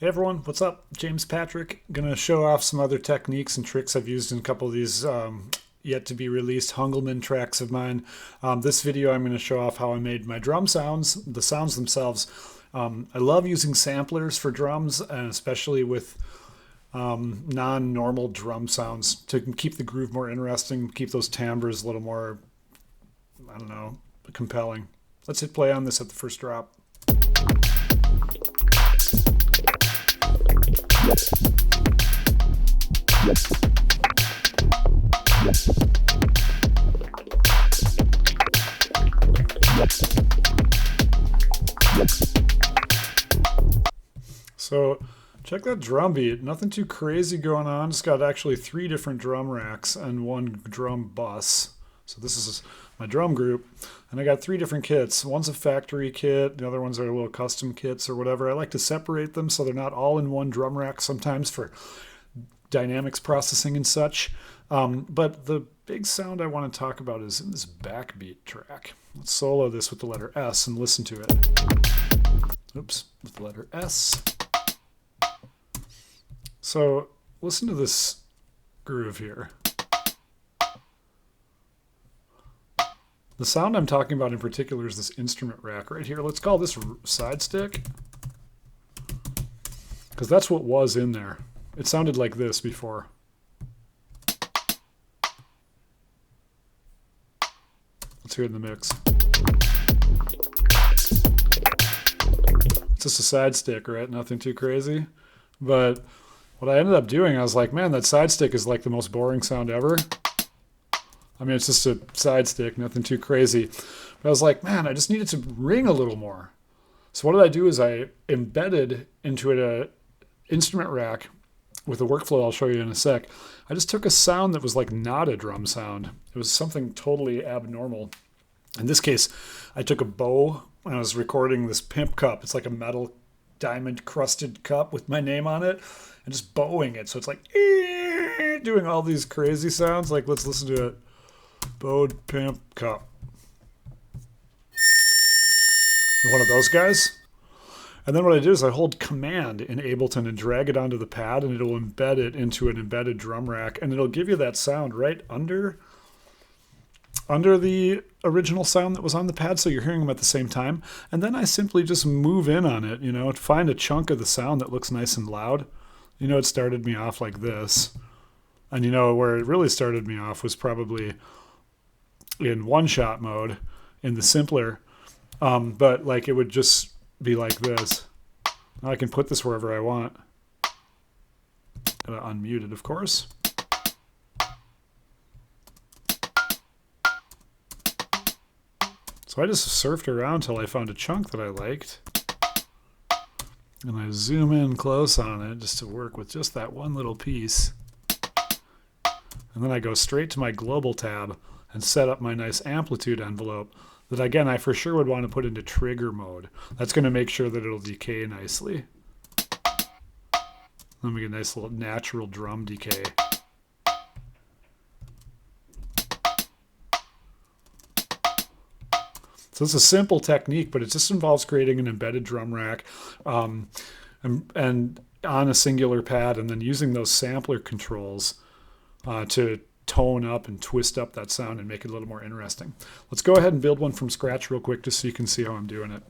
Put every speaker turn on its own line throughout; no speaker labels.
Hey everyone, what's up? James Patrick. Gonna show off some other techniques and tricks I've used in a couple of these yet to be released Hungelman tracks of mine. This video I'm gonna show off how I made my drum sounds, the sounds themselves. I love using samplers for drums, and especially with non-normal drum sounds to keep the groove more interesting, keep those timbres a little more, I don't know, compelling. Let's hit play on this at the first drop. So check that drum beat. Nothing too crazy going on. It's got actually three different drum racks and one drum bus. So this is my drum group. And I got three different kits. One's a factory kit. The other ones are little custom kits or whatever. I like to separate them so they're not all in one drum rack sometimes for dynamics processing and such. But the big sound I want to talk about is in this backbeat track. Let's solo this with the letter S and listen to it. Oops, with the letter S. So listen to this groove here. The sound I'm talking about in particular is this instrument rack right here. Let's call this side stick, because that's what was in there. It sounded like this before. Let's hear it in the mix. It's just a side stick, right? Nothing too crazy. But what I ended up doing, I was like, man, that side stick is like the most boring sound ever. I mean, it's just a side stick, nothing too crazy. But I was like, man, I just need it to ring a little more. So what did I do is I embedded into an instrument rack with a workflow I'll show you in a sec. I just took a sound that was like not a drum sound. It was something totally abnormal. In this case, I took a bow and I was recording this pimp cup. It's like a metal diamond crusted cup with my name on it, and just bowing it. So it's like doing all these crazy sounds. Like, let's listen to it. Bowed pimp cup. One of those guys. And then what I do is I hold Command in Ableton and drag it onto the pad, and it'll embed it into an embedded drum rack, and it'll give you that sound right under the original sound that was on the pad, so you're hearing them at the same time. And then I simply just move in on it, find a chunk of the sound that looks nice and loud. It started me off like this. And where it really started me off was probably in one-shot mode in the simpler. But like it would just be like this. Now I can put this wherever I want. Gotta unmute it, of course. So I just surfed around till I found a chunk that I liked. And I zoom in close on it just to work with just that one little piece. And then I go straight to my global tab and set up my nice amplitude envelope that, again, I for sure would want to put into trigger mode. That's going to make sure that it'll decay nicely. Then we get a nice little natural drum decay. So it's a simple technique, but it just involves creating an embedded drum rack and on a singular pad, and then using those sampler controls to tone up and twist up that sound and make it a little more interesting. Let's go ahead and build one from scratch real quick just so you can see how I'm doing it.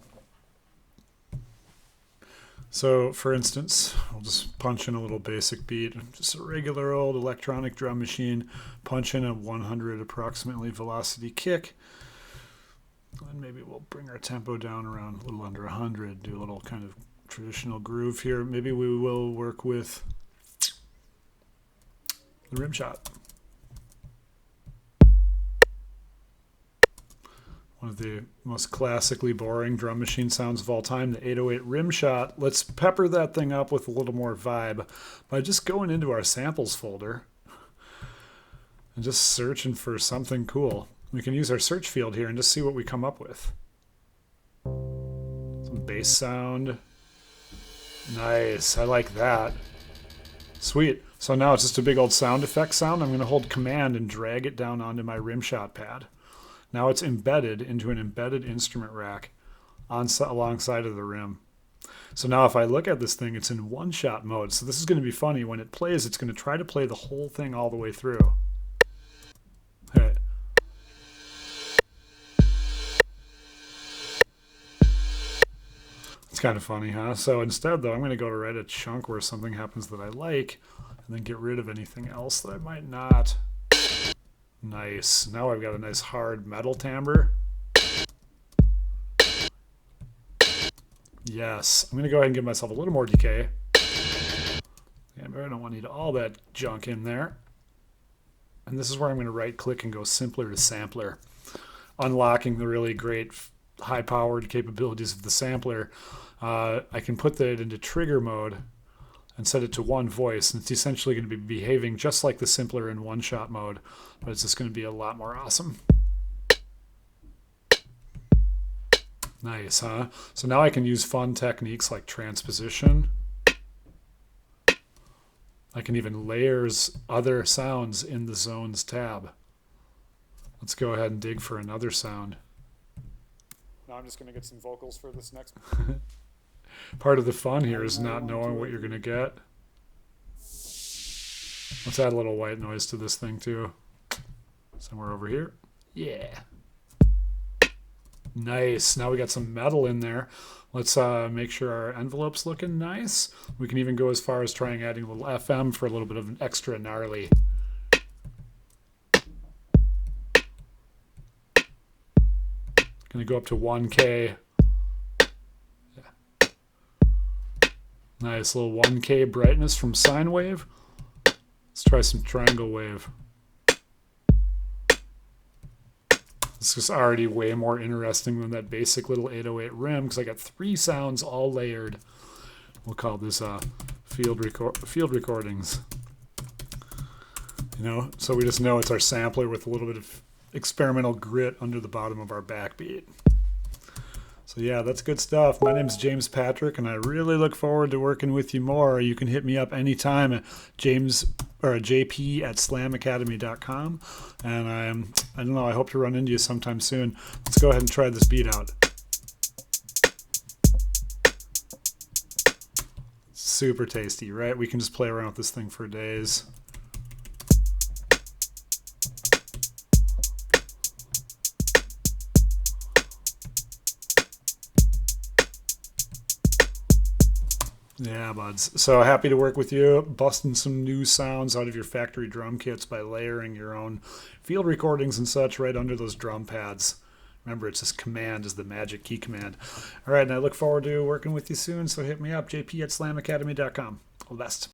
So for instance, I'll just punch in a little basic beat, just a regular old electronic drum machine, punch in a 100 approximately velocity kick. And maybe we'll bring our tempo down around a little under 100, do a little kind of traditional groove here. Maybe we will work with the rim shot. One of the most classically boring drum machine sounds of all time, the 808 rim shot. Let's pepper that thing up with a little more vibe by just going into our samples folder and just searching for something cool. We can use our search field here and just see what we come up with. Some bass sound. Nice, I like that. Sweet. So now it's just a big old sound effect sound. I'm going to hold Command and drag it down onto my rim shot pad. Now it's embedded into an embedded instrument rack alongside of the rim. So now if I look at this thing, it's in one-shot mode. So this is going to be funny. When it plays, it's going to try to play the whole thing all the way through. Okay. It's kind of funny, huh? So instead, though, I'm going to go to write a chunk where something happens that I like, and then get rid of anything else that I might not. Nice. Now I've got a nice hard metal timbre. Yes. I'm going to go ahead and give myself a little more decay. Yeah, I don't want to need all that junk in there. And this is where I'm going to right-click and go simpler to sampler, unlocking the really great high-powered capabilities of the sampler. I can put that into trigger mode and set it to one voice, and it's essentially going to be behaving just like the simpler in one-shot mode, but it's just going to be a lot more awesome. Nice, huh? So now I can use fun techniques like transposition. I can even layers other sounds in the zones tab. Let's go ahead and dig for another sound. Now I'm just going to get some vocals for this next part of the fun here is not knowing what you're going to get. Let's add a little white noise to this thing too. Somewhere over here. Yeah. Nice. Now we got some metal in there. Let's make sure our envelope's looking nice. We can even go as far as trying adding a little FM for a little bit of an extra gnarly. Gonna go up to 1K. Yeah. Nice little 1K brightness from sine wave. Let's try some triangle wave. This is already way more interesting than that basic little 808 rim because I got 3 sounds all layered. We'll call this field recordings. You know, so we just know it's our sampler with a little bit of experimental grit under the bottom of our backbeat. So yeah, that's good stuff. My name is James Patrick, and I really look forward to working with you more. You can hit me up anytime at jp@slamacademy.com. And I don't know, I hope to run into you sometime soon. Let's go ahead and try this beat out. Super tasty, right? We can just play around with this thing for days. Yeah, buds. So happy to work with you, busting some new sounds out of your factory drum kits by layering your own field recordings and such right under those drum pads. Remember, it's this command is the magic key command. All right, and I look forward to working with you soon, so hit me up, jp@slamacademy.com. All the best.